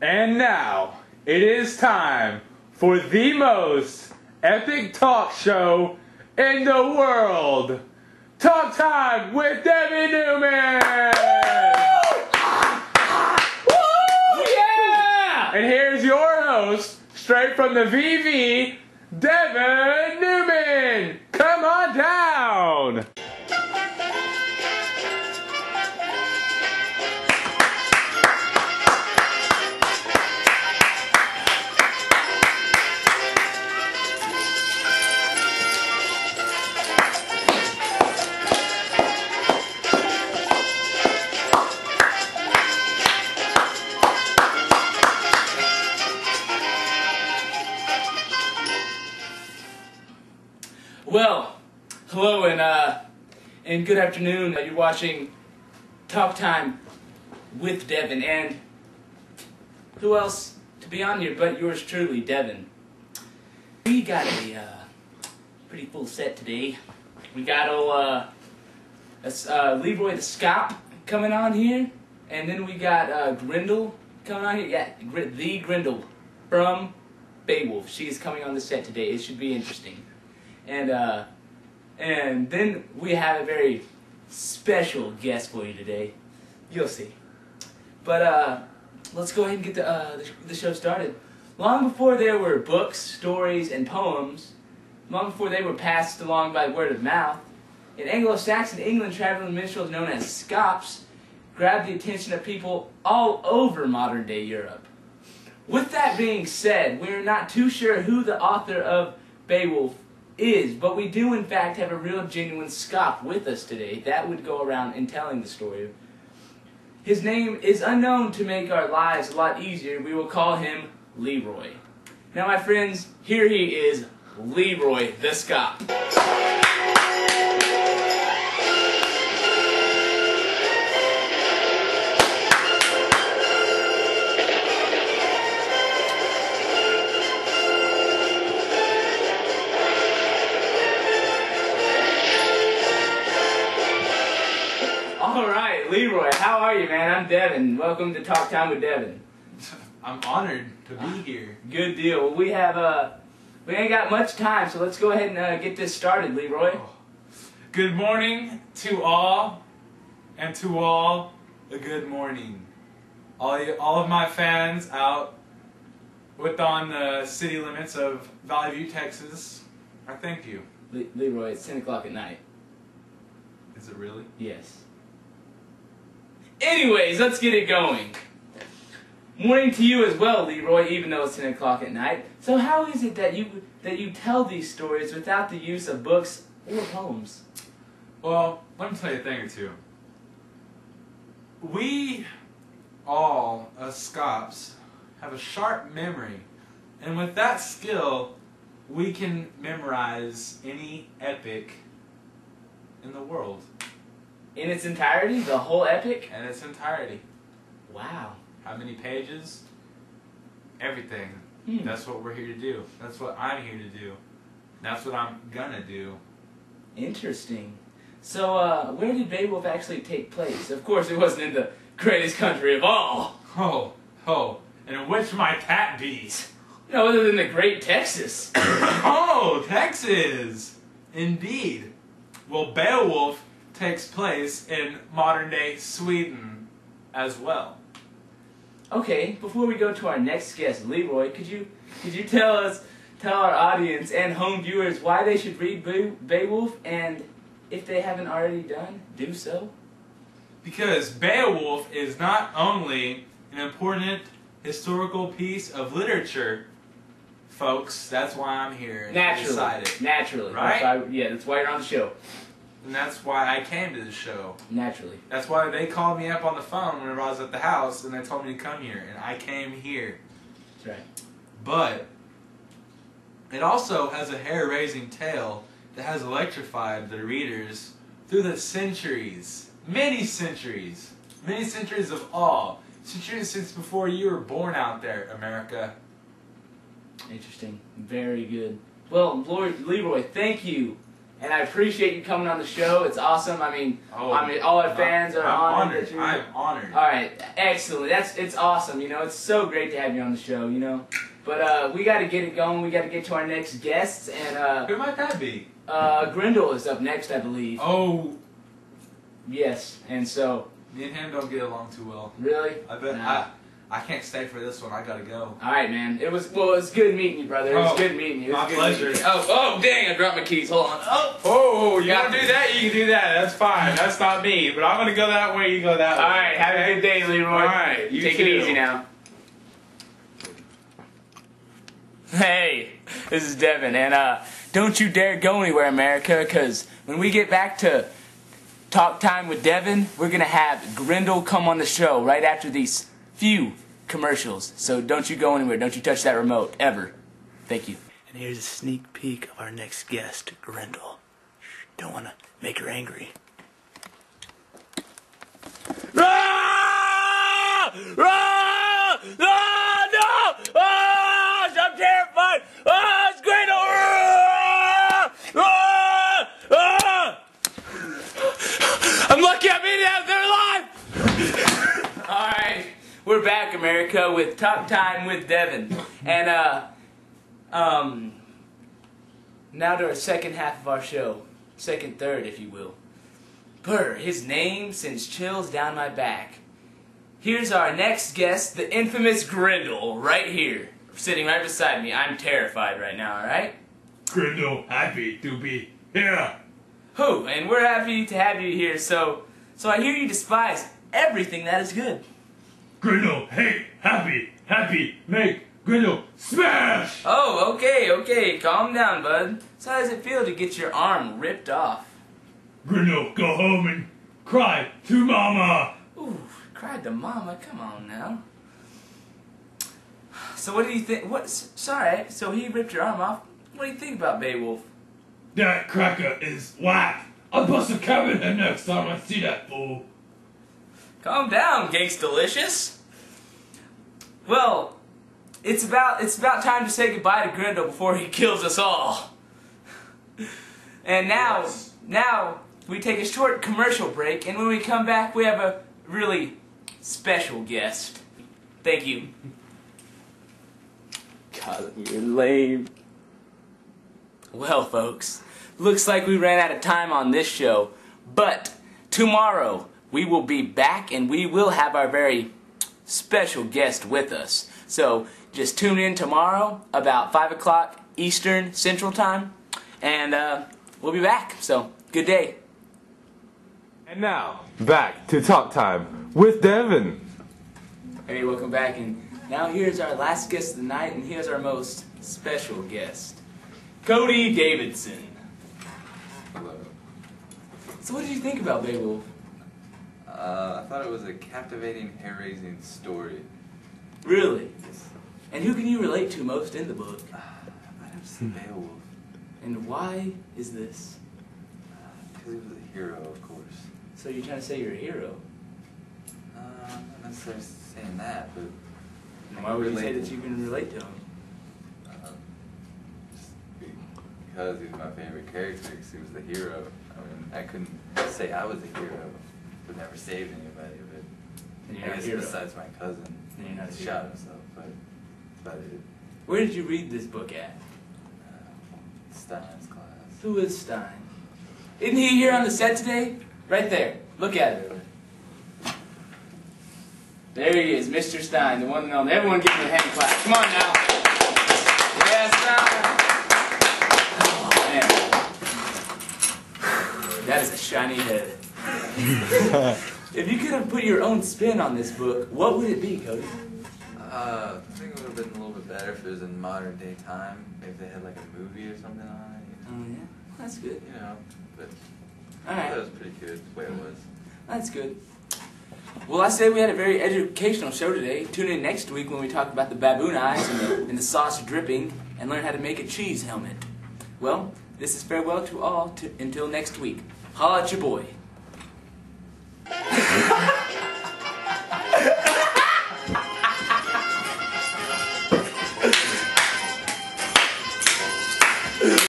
And now, it is time for the most epic talk show in the world. Talk Time with Devvon Newman! Yeah! And here's your host, straight from the VV, Devvon Newman! Come on down! Well, hello and good afternoon. You're watching Talk Time with Devvon, and who else to be on here but yours truly, Devvon. We got a pretty full set today. We got Leroy the Scop coming on here, and then we got Grindle coming on here. Yeah, the Grindle from Beowulf. She's coming on the set today. It should be interesting. And then we have a very special guest for you today. You'll see. But let's go ahead and get the show started. Long before there were books, stories, and poems, long before they were passed along by word of mouth, in Anglo-Saxon England, traveling minstrels known as scops grabbed the attention of people all over modern-day Europe. With that being said, we're not too sure who the author of Beowulf is, but we do in fact have a real genuine scop with us today that would go around and telling the story. His name is unknown to make our lives a lot easier. We will call him Leroy. Now my friends, here he is, Leroy the Scop. Leroy, how are you, man? I'm Devvon. Welcome to Talk Time with Devvon. I'm honored to be here. Good deal. Well, we ain't got much time, so let's go ahead and get this started, Leroy. Oh. Good morning to all, and to all, a good morning. All of my fans out within the city limits of Valley View, Texas, I thank you. Leroy, it's 10 o'clock at night. Is it really? Yes. Anyways, let's get it going. Morning to you as well, Leroy, even though it's 10 o'clock at night. So how is it that you tell these stories without the use of books or poems? Well, let me tell you a thing or two. We all, as scops, have a sharp memory. And with that skill, we can memorize any epic in the world. In its entirety? The whole epic? In its entirety. Wow. How many pages? Everything. Hmm. That's what we're here to do. That's what I'm here to do. That's what I'm gonna do. Interesting. So, where did Beowulf actually take place? Of course, it wasn't in the greatest country of all. Oh. And in which might that be? No, other than the great Texas. Oh, Texas! Indeed. Well, Beowulf takes place in modern-day Sweden as well. Okay, before we go to our next guest, Leroy, could you tell our audience and home viewers why they should read Beowulf, and if they haven't already done, do so? Because Beowulf is not only an important historical piece of literature, folks, that's why I'm here. Naturally. Right? That's why you're on the show. And that's why I came to the show. Naturally. That's why they called me up on the phone whenever I was at the house and they told me to come here. And I came here. That's right. But it also has a hair-raising tale that has electrified the readers through the centuries. Many centuries. Many centuries of awe. Centuries since before you were born out there, America. Interesting. Very good. Well, Leroy, thank you. and I appreciate you coming on the show. It's awesome. I mean, all our fans are honored. I'm honored. All right, excellent. It's awesome. You know, it's so great to have you on the show. You know, but we got to get it going. We got to get to our next guests, and who might that be? Grindle is up next, I believe. Oh, yes, and so me and him don't get along too well. really. I bet. Nah. I can't stay for this one. I gotta go. All right, man. It was good meeting you, brother. It was good meeting you. It was My good pleasure. meeting you. Oh, dang! I dropped my keys. Hold on. Oh, you want to do that? You can do that. That's fine. That's not me. But I'm gonna go that way. You go that way. All right. Have a good day, Leroy. All right. You Take too. it easy now. Hey, this is Devin, and don't you dare go anywhere, America, because when we get back to Talk Time with Devin, we're gonna have Grindle come on the show right after these few commercials. So don't you go anywhere. Don't you touch that remote ever. Thank you. And here's a sneak peek of our next guest, Grindle. Don't want to make her angry. Ah! Ah! Ah! No! Ah! I'm terrified! Ah! It's Grindle! Ah! Ah! Ah! I'm lucky I made it out there alive! Alright, we're back, America, with Talk Time with Devin. And, now to our second half of our show. Second third, if you will. Brr, his name sends chills down my back. Here's our next guest, the infamous Grindle, right here. Sitting right beside me. I'm terrified right now, alright? Grindle, happy to be here. Who? And we're happy to have you here, so I hear you despise everything that is good. Grindle, hate, happy, make Grindle smash. Oh, okay, calm down, bud. So how does it feel to get your arm ripped off? Grindle, go home and cry to mama. Ooh, cried to mama, come on now. So what do you think, sorry, so he ripped your arm off. What do you think about Beowulf? That cracker is whack. I'll bust a cab in him next time I see that fool. Calm down, Gangstalicious. Well, it's about time to say goodbye to Grindle before he kills us all. And now we take a short commercial break, and when we come back, we have a really special guest. Thank you. God, you're lame. Well, folks, looks like we ran out of time on this show, but tomorrow we will be back and we will have our very special guest with us. So just tune in tomorrow about 5 o'clock Eastern Central Time, and we'll be back. So good day. And now, back to Talk Time with Devin. Hey, welcome back, and now here's our last guest of the night, and here's our most special guest, Cody Davidson. Hello. So what did you think about Beowulf? I thought it was a captivating, hair-raising story. Really? And who can you relate to most in the book? I'd have to say Beowulf. And why is this? Because he was a hero, of course. So you're trying to say you're a hero? Not necessarily saying that, but... Why would you say that you can relate to him? Just because he's my favorite character, because he was the hero. I mean, I couldn't say I was a hero. Would never save anybody, And but you're I not a guess hero. besides my cousin, And you're not a he hero. shot himself, but that's about it. Where did you read this book at? Steins class. Who is Stein? Isn't he here on the set today? Right there. Look at it. There he is, Mr. Stein, the one and only. Everyone give him a hand clap. Come on now. Yeah, Stein. Oh, man. That is a shiny head. If you could have put your own spin on this book, what would it be, Cody? I think it would have been a little bit better if it was in modern day time. Maybe they had like a movie or something on it. Oh, yeah? That's good. You know, but All I thought it right. was pretty good the way it was. That's good. Well, I say we had a very educational show today. Tune in next week when we talk about the baboon eyes and the sauce dripping and learn how to make a cheese helmet. Well, this is farewell to all until next week. Holla at your boy.